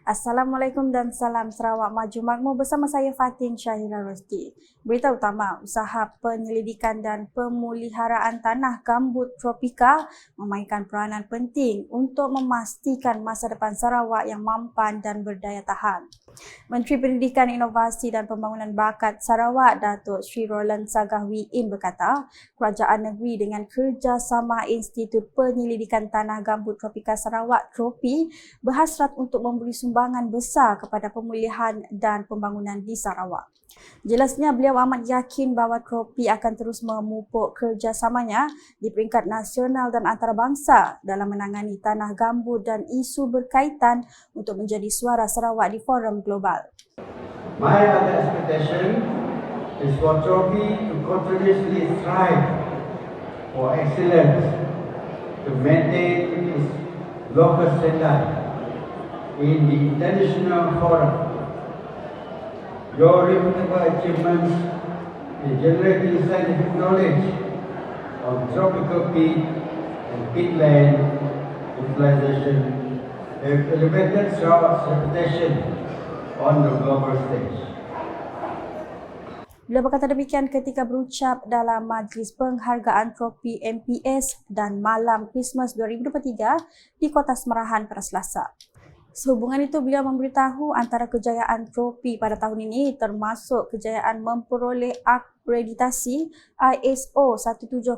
Assalamualaikum dan salam Sarawak Maju Makmur bersama saya Fatin Syahira Rosdi. Berita utama, usaha penyelidikan dan pemeliharaan tanah gambut tropika memainkan peranan penting untuk memastikan masa depan Sarawak yang mampan dan berdaya tahan. Menteri Pendidikan, Inovasi dan Pembangunan Bakat Sarawak, Datuk Sri Roland Sagahwi In berkata, kerajaan negeri dengan kerjasama Institut Penyelidikan Tanah Gambut Tropika Sarawak (TROPI) berhasrat untuk memberi sumbangan besar kepada pemulihan dan pembangunan di Sarawak. Jelasnya, beliau amat yakin bahawa TROPI akan terus memupuk kerjasamanya di peringkat nasional dan antarabangsa dalam menangani tanah gambut dan isu berkaitan untuk menjadi suara Sarawak di forum global. My other expectation is for TROPI to continuously strive for excellence, to maintain its local standard in the international forum. Your reputable achievements in generating scientific knowledge on tropical peat and peatland utilization have elevated Sarawak's reputation on the global stage. Beliau berkata demikian ketika berucap dalam Majlis Penghargaan Tropi MPS dan Malam Christmas 2023 di Kota Semerahan pada Selasa. Sehubungan itu, beliau memberitahu antara kejayaan TROPI pada tahun ini termasuk kejayaan memperoleh akreditasi ISO 17025,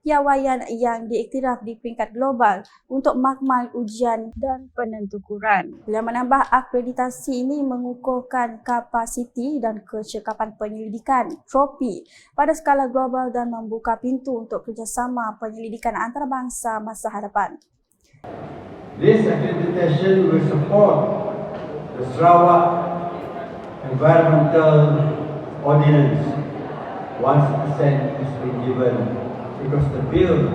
piawaian yang diiktiraf di peringkat global untuk makmal ujian dan penentukuran. Beliau menambah akreditasi ini mengukuhkan kapasiti dan kecekapan penyelidikan TROPI pada skala global dan membuka pintu untuk kerjasama penyelidikan antarabangsa masa hadapan. This accreditation will support the Sarawak Environmental Ordinance once consent has been given, because the bill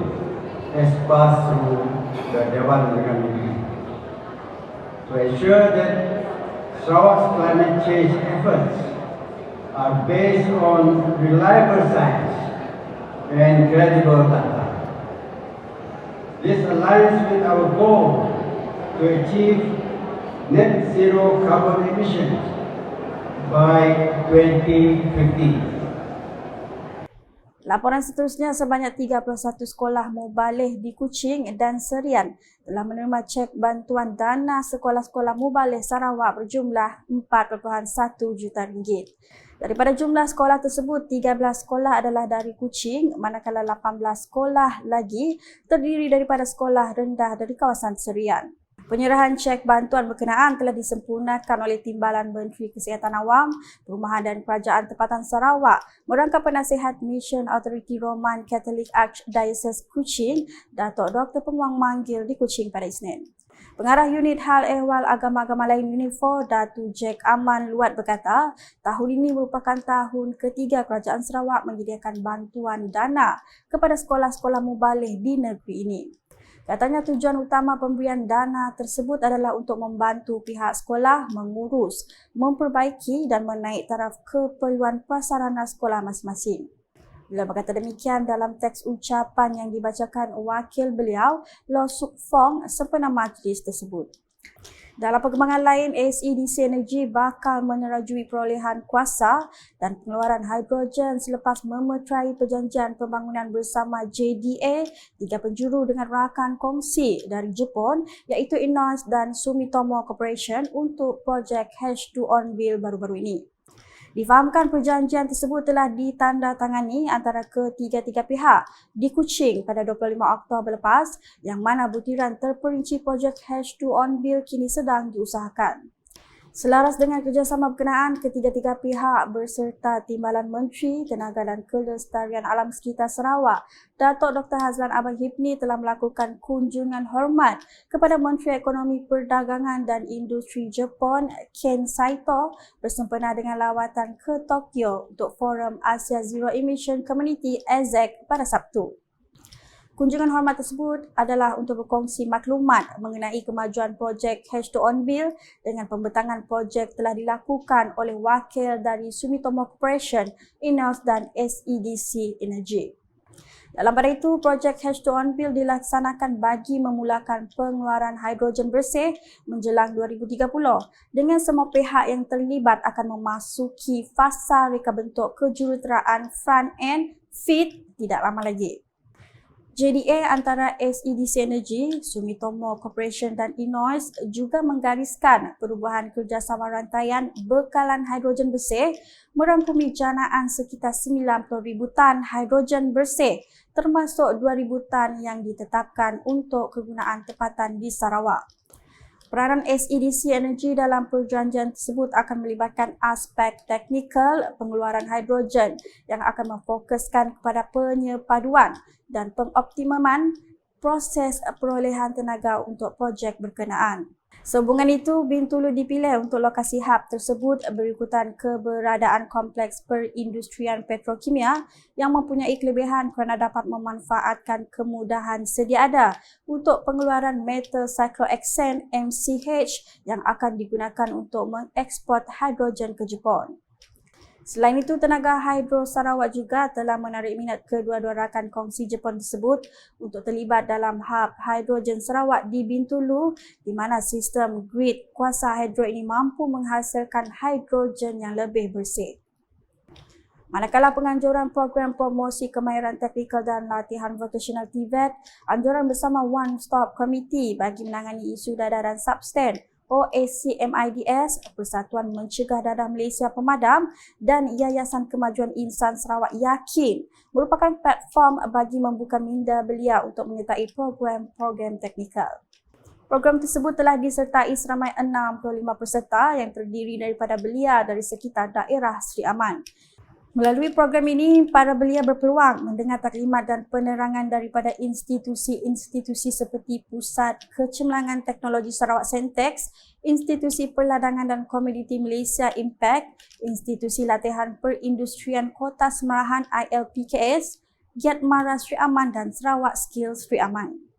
has passed through the Dewan Undangan Negeri. To ensure that Sarawak's climate change efforts are based on reliable science and credible data. This aligns with our goal to achieve net zero carbon emissions by 2050. Laporan seterusnya, sebanyak 31 sekolah mubalih di Kuching dan Serian telah menerima cek bantuan dana sekolah-sekolah mubalih Sarawak berjumlah RM4.1 juta. Daripada jumlah sekolah tersebut, 13 sekolah adalah dari Kuching, manakala 18 sekolah lagi terdiri daripada sekolah rendah dari kawasan Serian. Penyerahan cek bantuan berkenaan telah disempurnakan oleh Timbalan Menteri Kesihatan Awam, Perumahan dan Kerajaan Tempatan Sarawak merangkap Penasihat Mission Authority Roman Catholic Archdiocese Kuching, Datuk Dr. Penguang Manggil di Kuching pada Isnin. Pengarah Unit Hal Ehwal Agama-Agama Lain Unit 4, Datuk Jack Aman Luat berkata, tahun ini merupakan tahun ketiga Kerajaan Sarawak menyediakan bantuan dana kepada sekolah-sekolah mubalih di negeri ini. Katanya tujuan utama pemberian dana tersebut adalah untuk membantu pihak sekolah mengurus, memperbaiki dan menaik taraf keperluan prasarana sekolah masing-masing. Beliau berkata demikian dalam teks ucapan yang dibacakan wakil beliau, Lo Suk Fong, sempena majlis tersebut. Dalam perkembangan lain, SEDC Energy bakal menerajui perolehan kuasa dan pengeluaran hidrogen selepas memeterai perjanjian pembangunan bersama JDA, tiga penjuru dengan rakan kongsi dari Jepun iaitu INOS dan Sumitomo Corporation untuk projek H2ONville baru-baru ini. Difahamkan perjanjian tersebut telah ditandatangani antara ketiga-tiga pihak di Kuching pada 25 Oktober lepas, yang mana butiran terperinci projek H2ONville kini sedang diusahakan. Selaras dengan kerjasama berkenaan, ketiga-tiga pihak berserta Timbalan Menteri Tenaga dan Kelestarian Alam Sekitar Sarawak, Datuk Dr. Hazlan Abang Hipni telah melakukan kunjungan hormat kepada Menteri Ekonomi Perdagangan dan Industri Jepun, Ken Saito, bersempena dengan lawatan ke Tokyo untuk Forum Asia Zero Emission Community AZEC pada Sabtu. Kunjungan hormat tersebut adalah untuk berkongsi maklumat mengenai kemajuan projek H2ONville dengan pembentangan projek telah dilakukan oleh wakil dari Sumitomo Corporation, INOS dan SEDC Energy. Dalam pada itu, projek H2On dilaksanakan bagi memulakan pengeluaran hidrogen bersih menjelang 2030 dengan semua pihak yang terlibat akan memasuki fasa reka bentuk kejuruteraan front-end FEED tidak lama lagi. JDA antara SEDC Energy, Sumitomo Corporation dan INOIS juga menggariskan perubahan kerjasama rantaian bekalan hidrogen bersih merangkumi janaan sekitar 90,000 tan hidrogen bersih termasuk 2,000 tan yang ditetapkan untuk kegunaan tempatan di Sarawak. Peranan SEDC Energy dalam perjanjian tersebut akan melibatkan aspek teknikal pengeluaran hidrogen yang akan memfokuskan kepada penyepaduan dan pengoptimaman proses perolehan tenaga untuk projek berkenaan. Sehubungan itu, Bintulu dipilih untuk lokasi hub tersebut berikutan keberadaan kompleks perindustrian petrokimia yang mempunyai kelebihan kerana dapat memanfaatkan kemudahan sedia ada untuk pengeluaran metal cyclohexane MCH yang akan digunakan untuk mengeksport hidrogen ke Jepun. Selain itu, Tenaga Hidro Sarawak juga telah menarik minat kedua-dua rakan kongsi Jepun tersebut untuk terlibat dalam hub hidrogen Sarawak di Bintulu di mana sistem grid kuasa hidro ini mampu menghasilkan hidrogen yang lebih bersih. Manakala penganjuran program promosi kemahiran teknikal dan latihan vocational TVET, anjuran bersama One Stop Committee bagi menangani isu dadah dan substan OACMIDS, Persatuan Mencegah Dadah Malaysia Pemadam dan Yayasan Kemajuan Insan Sarawak yakin merupakan platform bagi membuka minda belia untuk menyertai program-program teknikal. Program tersebut telah disertai seramai 65 peserta yang terdiri daripada belia dari sekitar daerah Sri Aman. Melalui program ini, para belia berpeluang mendengar taklimat dan penerangan daripada institusi-institusi seperti Pusat Kecemerlangan Teknologi Sarawak Sentex, Institusi Perladangan dan Komoditi Malaysia Impact, Institusi Latihan Perindustrian Kota Semarahan ILPKS, Giat Mara Sri Aman dan Sarawak Skills Sri Aman.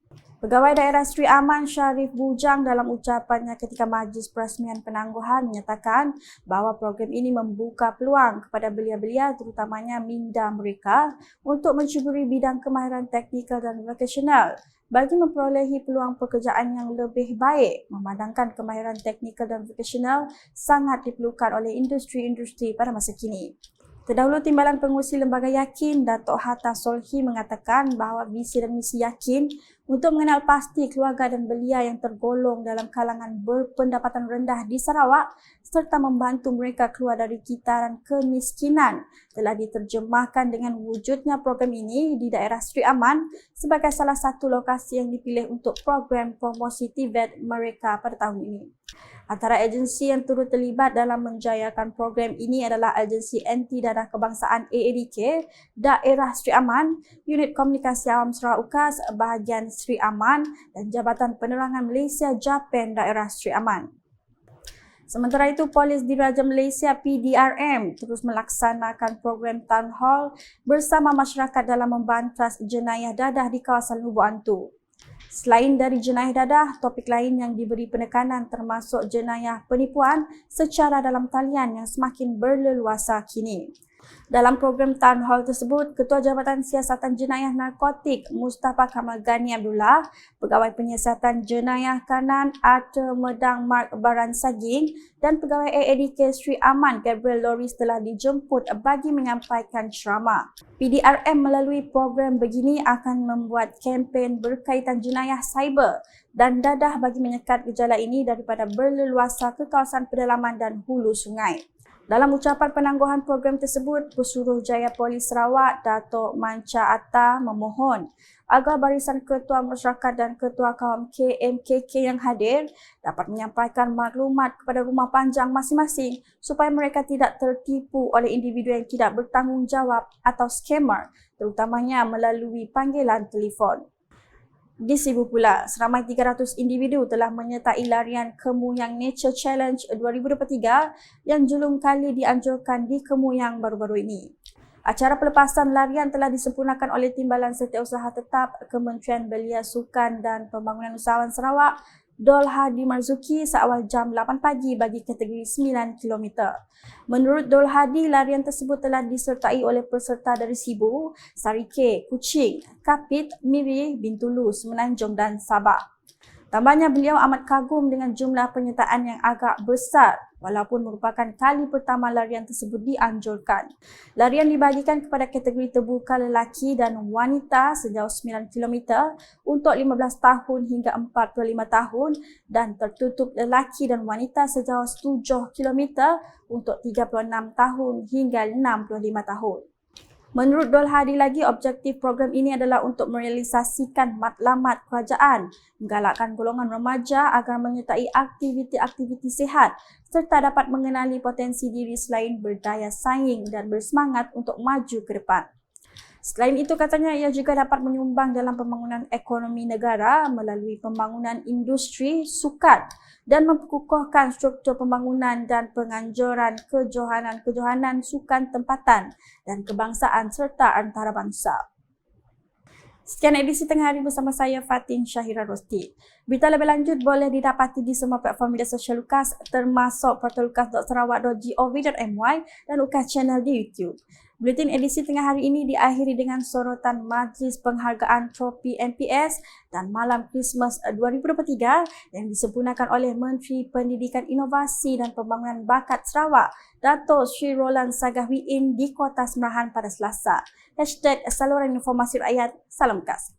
Pegawai Daerah Sri Aman Sharif Bujang dalam ucapannya ketika majlis perasmian penangguhan menyatakan bahawa program ini membuka peluang kepada belia-belia terutamanya minda mereka untuk mencuburi bidang kemahiran teknikal dan vocational bagi memperolehi peluang pekerjaan yang lebih baik, memandangkan kemahiran teknikal dan vocational sangat diperlukan oleh industri-industri pada masa kini. Terdahulu, Timbalan Pengurusi Lembaga Yakin, Datuk Hatta Solhi mengatakan bahawa visi dan misi Yakin untuk mengenal pasti keluarga dan belia yang tergolong dalam kalangan berpendapatan rendah di Sarawak serta membantu mereka keluar dari kitaran kemiskinan telah diterjemahkan dengan wujudnya program ini di daerah Sri Aman sebagai salah satu lokasi yang dipilih untuk program promosi TVET mereka pada tahun ini. Antara agensi yang turut terlibat dalam menjayakan program ini adalah Agensi Anti Dadah Kebangsaan AADK, Daerah Sri Aman, Unit Komunikasi Awam Sarawak UKAS, Bahagian Sri Aman dan Jabatan Penerangan Malaysia Japan Daerah Sri Aman. Sementara itu, Polis Diraja Malaysia PDRM terus melaksanakan program Town Hall bersama masyarakat dalam membantas jenayah dadah di kawasan Lubuk Antu. Selain dari jenayah dadah, topik lain yang diberi penekanan termasuk jenayah penipuan secara dalam talian yang semakin berleluasa kini. Dalam program Town Hall tersebut, Ketua Jabatan Siasatan Jenayah Narkotik Mustafa Kamal Ghani Abdullah, Pegawai Penyiasatan Jenayah Kanan Ata Medang Mark Baran Saging dan Pegawai AADK Sri Aman Gabriel Loris telah dijemput bagi menyampaikan ceramah. PDRM melalui program begini akan membuat kempen berkaitan jenayah cyber dan dadah bagi menyekat gejala ini daripada berleluasa ke kawasan pedalaman dan hulu sungai. Dalam ucapan penangguhan program tersebut, Pesuruhjaya Polis Sarawak, Datuk Manca Atta memohon agar barisan Ketua Masyarakat dan Ketua Kaum KMKK yang hadir dapat menyampaikan maklumat kepada rumah panjang masing-masing supaya mereka tidak tertipu oleh individu yang tidak bertanggungjawab atau scammer, terutamanya melalui panggilan telefon. Di Sibu pula, seramai 300 individu telah menyertai larian Kemuyang Nature Challenge 2023 yang julung kali dianjurkan di Kemuyang baru-baru ini. Acara pelepasan larian telah disempurnakan oleh Timbalan Setiausaha Tetap Kementerian Belia Sukan dan Pembangunan Usahawan Sarawak Dol Hadi Marzuki seawal jam 8 pagi bagi kategori 9 km. Menurut Dol Hadi, larian tersebut telah disertai oleh peserta dari Sibu, Sarike, Kuching, Kapit, Miri, Bintulu, Semenanjung dan Sabah. Tambahnya, beliau amat kagum dengan jumlah penyertaan yang agak besar walaupun merupakan kali pertama larian tersebut dianjurkan. Larian dibagikan kepada kategori terbuka lelaki dan wanita sejauh 9 km untuk 15 tahun hingga 45 tahun dan tertutup lelaki dan wanita sejauh 7 km untuk 36 tahun hingga 65 tahun. Menurut Dol Hadi lagi, objektif program ini adalah untuk merealisasikan matlamat kerajaan, menggalakkan golongan remaja agar menyertai aktiviti-aktiviti sihat serta dapat mengenali potensi diri selain berdaya saing dan bersemangat untuk maju ke depan. Selain itu, katanya ia juga dapat menyumbang dalam pembangunan ekonomi negara melalui pembangunan industri sukan dan memperkukuhkan struktur pembangunan dan penganjuran kejohanan sukan tempatan dan kebangsaan serta antarabangsa. Sekian edisi Tengah Hari bersama saya Fatin Syahira Rosti. Berita lebih lanjut boleh didapati di semua platform media sosial UKAS termasuk portal ukas.sarawak.gov.my dan UKAS channel di YouTube. Buletin edisi Tengah Hari ini diakhiri dengan sorotan Majlis Penghargaan Tropi MPS dan Malam Christmas 2023 yang disempurnakan oleh Menteri Pendidikan Inovasi dan Pembangunan Bakat Sarawak, Dato' Sri Roland Sagahwiin di Kota Semerahan pada Selasa. #Saluran Informasi Rakyat. Salam UKAS.